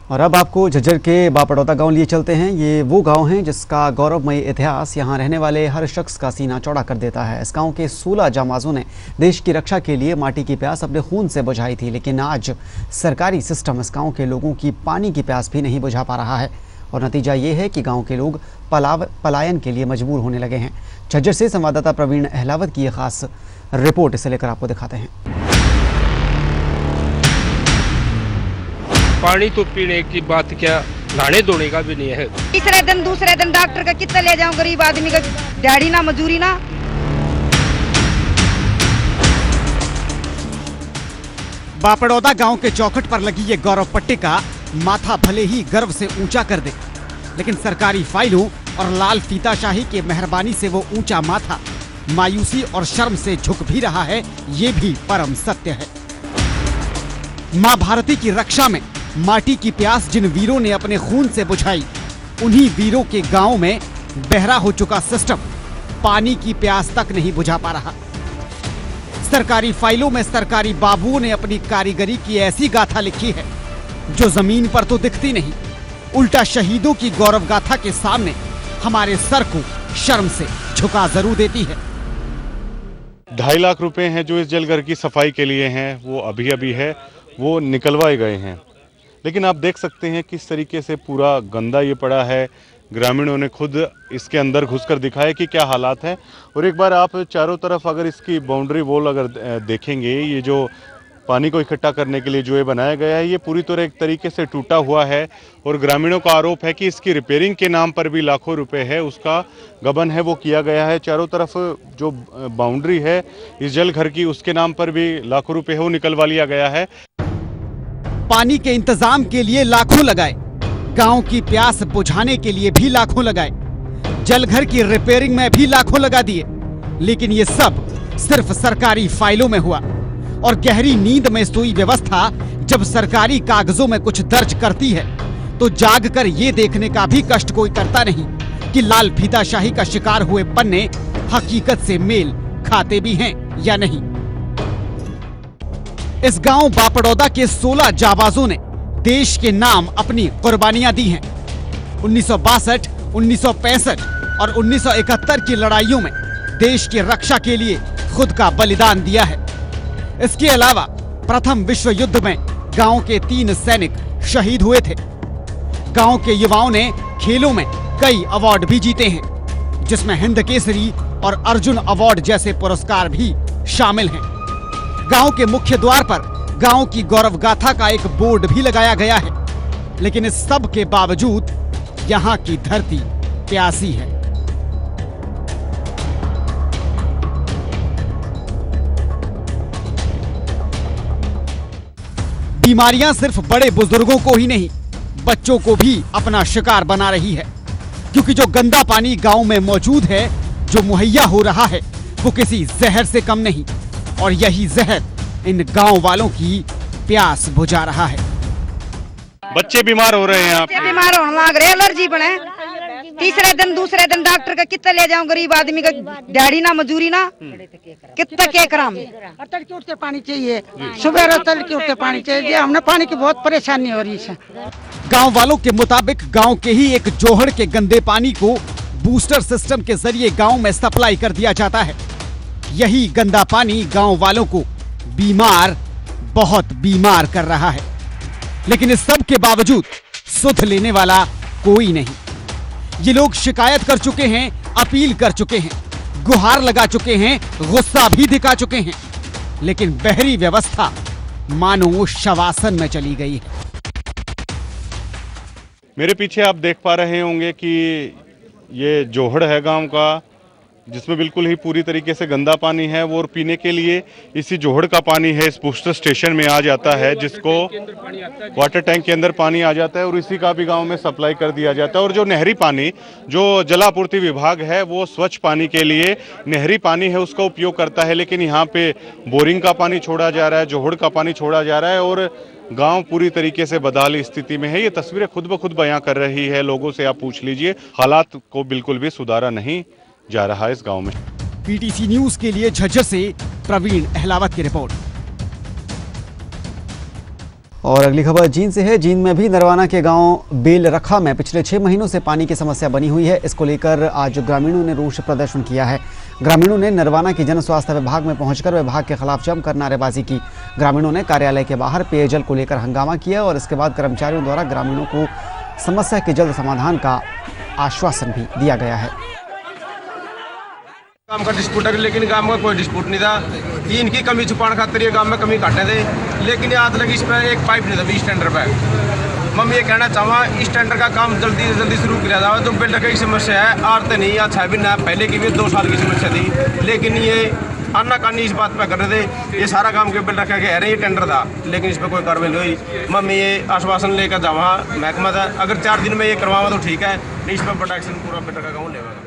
और अब आपको झज्जर के बापड़ौदा गांव लिए चलते हैं। ये वो गांव है जिसका गौरवमयी इतिहास यहां रहने वाले हर शख्स का सीना चौड़ा कर देता है। इस गांव के 16 जांबाजों ने देश की रक्षा के लिए माटी की प्यास अपने खून से बुझाई थी, लेकिन आज सरकारी सिस्टम इस गांव के लोगों की पानी की प्यास भी नहीं बुझा पा रहा है और नतीजा ये है कि गाँव के लोग पलायन के लिए मजबूर होने लगे हैं। झज्जर से संवाददाता प्रवीण अहलावत की ये खास रिपोर्ट इसे लेकर आपको दिखाते हैं। पानी तो पीने की बात क्या, नहाने धोने का भी नहीं है। तीसरे दिन दूसरे दिन डॉक्टर का कितना ले जाऊं, गरीब आदमी का दिहाड़ी ना मजदूरी ना। बापड़ौदा गांव के चौखट पर लगी ये गौरव पट्टिका माथा भले ही गर्व से ऊंचा कर दे, लेकिन सरकारी फाइलों और लाल फीताशाही के मेहरबानी से वो ऊंचा माथा मायूसी और शर्म से झुक भी रहा है, ये भी परम सत्य है। मां भारती की रक्षा में माटी की प्यास जिन वीरों ने अपने खून से बुझाई, उन्हीं वीरों के गांव में बहरा हो चुका सिस्टम पानी की प्यास तक नहीं बुझा पा रहा। सरकारी फाइलों में सरकारी बाबुओं ने अपनी कारीगरी की ऐसी गाथा लिखी है जो जमीन पर तो दिखती नहीं, उल्टा शहीदों की गौरव गाथा के सामने हमारे सर को शर्म से झुका जरूर देती है। 2.5 लाख रुपए हैं जो इस जलघर की सफाई के लिए हैं, वो अभी है, वो निकलवाए गए हैं, लेकिन आप देख सकते हैं किस तरीके से पूरा गंदा ये पड़ा है। ग्रामीणों ने खुद इसके अंदर घुसकर दिखाया कि क्या हालात हैं। और एक बार आप चारों तरफ अगर इसकी बाउंड्री वॉल अगर देखेंगे, ये जो पानी को इकट्ठा करने के लिए जो ये बनाया गया है, ये पूरी तरह एक तरीके से टूटा हुआ है और ग्रामीणों का आरोप है कि इसकी रिपेयरिंग के नाम पर भी लाखों रुपए है, उसका गबन है वो किया गया है। चारों तरफ जो बाउंड्री है इस जलघर की, उसके नाम पर भी लाखों रुपए है वो निकलवा लिया गया है। पानी के इंतजाम के लिए लाखों लगाए, गांव की प्यास बुझाने के लिए भी लाखों लगाए, जलघर की रिपेयरिंग में भी लाखों लगा दिए, लेकिन ये सब सिर्फ सरकारी फाइलों में हुआ। और गहरी नींद में सोई व्यवस्था जब सरकारी कागजों में कुछ दर्ज करती है तो जाग कर ये देखने का भी कष्ट कोई करता नहीं कि लाल फीताशाही का शिकार हुए पन्ने हकीकत से मेल खाते भी हैं या नहीं। इस गांव बापड़ौदा के 16 जाबाजों ने देश के नाम अपनी कुर्बानियां दी हैं। 1962, 1965 और 1971 की लड़ाइयों में देश की रक्षा के लिए खुद का बलिदान दिया है। इसके अलावा प्रथम विश्व युद्ध में गांव के 3 सैनिक शहीद हुए थे। गांव के युवाओं ने खेलों में कई अवार्ड भी जीते हैं, जिसमें हिंद केसरी और अर्जुन अवार्ड जैसे पुरस्कार भी शामिल हैं। गांव के मुख्य द्वार पर गांव की गौरव गाथा का एक बोर्ड भी लगाया गया है, लेकिन इस सब के बावजूद यहां की धरती प्यासी है। बीमारियां सिर्फ बड़े बुजुर्गों को ही नहीं, बच्चों को भी अपना शिकार बना रही है, क्योंकि जो गंदा पानी गांव में मौजूद है, जो मुहैया हो रहा है, वो किसी जहर से कम नहीं, और यही जहर इन गांव वालों की प्यास बुझा रहा है। बच्चे बीमार हो रहे हैं, आप बीमार होने लग रहे, एलर्जी बने। तीसरे दिन दूसरे दिन डॉक्टर का कितना ले जाऊं, गरीब आदमी का दिहाड़ी ना मजदूरी ना, कितना क्या कराम। तड़के उठते पानी चाहिए, सुबह तड़के उठते पानी चाहिए, हमने पानी की बहुत परेशानी हो रही है। गांव वालों के मुताबिक गांव के ही एक जोहड़ के गंदे पानी को बूस्टर सिस्टम के जरिए गांव में सप्लाई कर दिया जाता है। यही गंदा पानी गांव वालों को बहुत बीमार कर रहा है, लेकिन इस सब के बावजूद सुध लेने वाला कोई नहीं। ये लोग शिकायत कर चुके हैं, अपील कर चुके हैं, गुहार लगा चुके हैं, गुस्सा भी दिखा चुके हैं, लेकिन बहरी व्यवस्था मानो शवासन में चली गई है। मेरे पीछे आप देख पा रहे होंगे कि ये जोहड़ है गांव का, जिसमें बिल्कुल ही पूरी तरीके से गंदा पानी है वो, और पीने के लिए इसी जोहड़ का पानी है इस बूस्टर स्टेशन में आ जाता है, जिसको वाटर टैंक के अंदर पानी आ जाता है और इसी का भी गांव में सप्लाई कर दिया जाता है। और जो नहरी पानी, जो जलापूर्ति विभाग है वो स्वच्छ पानी के लिए नहरी पानी है उसका उपयोग करता है, लेकिन यहाँ पे बोरिंग का पानी छोड़ा जा रहा है, जोहड़ का पानी छोड़ा जा रहा है और गांव पूरी तरीके से बदहाल स्थिति में है। ये तस्वीरें खुद ब खुद बयां कर रही है, लोगों से आप पूछ लीजिए, हालात को बिल्कुल भी सुधारा नहीं जा रहा है इस गांव में। पीटीसी न्यूज के लिए झज्जर से प्रवीण अहलावत की रिपोर्ट। और अगली खबर जींद से है। जींद में भी नरवाना के गांव बेल रखा में पिछले 6 महीनों से पानी की समस्या बनी हुई है। इसको लेकर आज ग्रामीणों ने रोष प्रदर्शन किया है। ग्रामीणों ने नरवाना की जन स्वास्थ्य विभाग में पहुंचकर विभाग के खिलाफ जमकर नारेबाजी की। ग्रामीणों ने कार्यालय के बाहर पेयजल को लेकर हंगामा किया और इसके बाद कर्मचारियों द्वारा ग्रामीणों को समस्या के जल्द समाधान का आश्वासन भी दिया गया है। काम का डिस्प्यूट है, लेकिन काम का कोई डिस्प्यूट नहीं था। ये इनकी कमी छुपाने खातिर ये काम में कमी काटने थे, लेकिन आज लगी इस पर एक पाइप नहीं था 20 टेंडर पे। मैं ये कहना चाहूँगा इस टेंडर का काम जल्दी से जल्दी शुरू किया जाए। तो बिल्डर की समस्या है, आज तो नहीं, आज 6 महीना पहले की भी 2 साल की समस्या थी, लेकिन ये आनाकानी इस बात पर कर रहे थे। ये सारा काम के बिल्डर कह के रहे ये टेंडर था, लेकिन इस पर कोई कार्रवाई नहीं हुई। मैं ये आश्वासन लेकर जाऊँगा महकमा था, अगर 4 दिन में ये करवाऊँ तो ठीक है, नहीं इस पर बड़ा एक्शन पूरा बिल्डर का गाँव लेगा।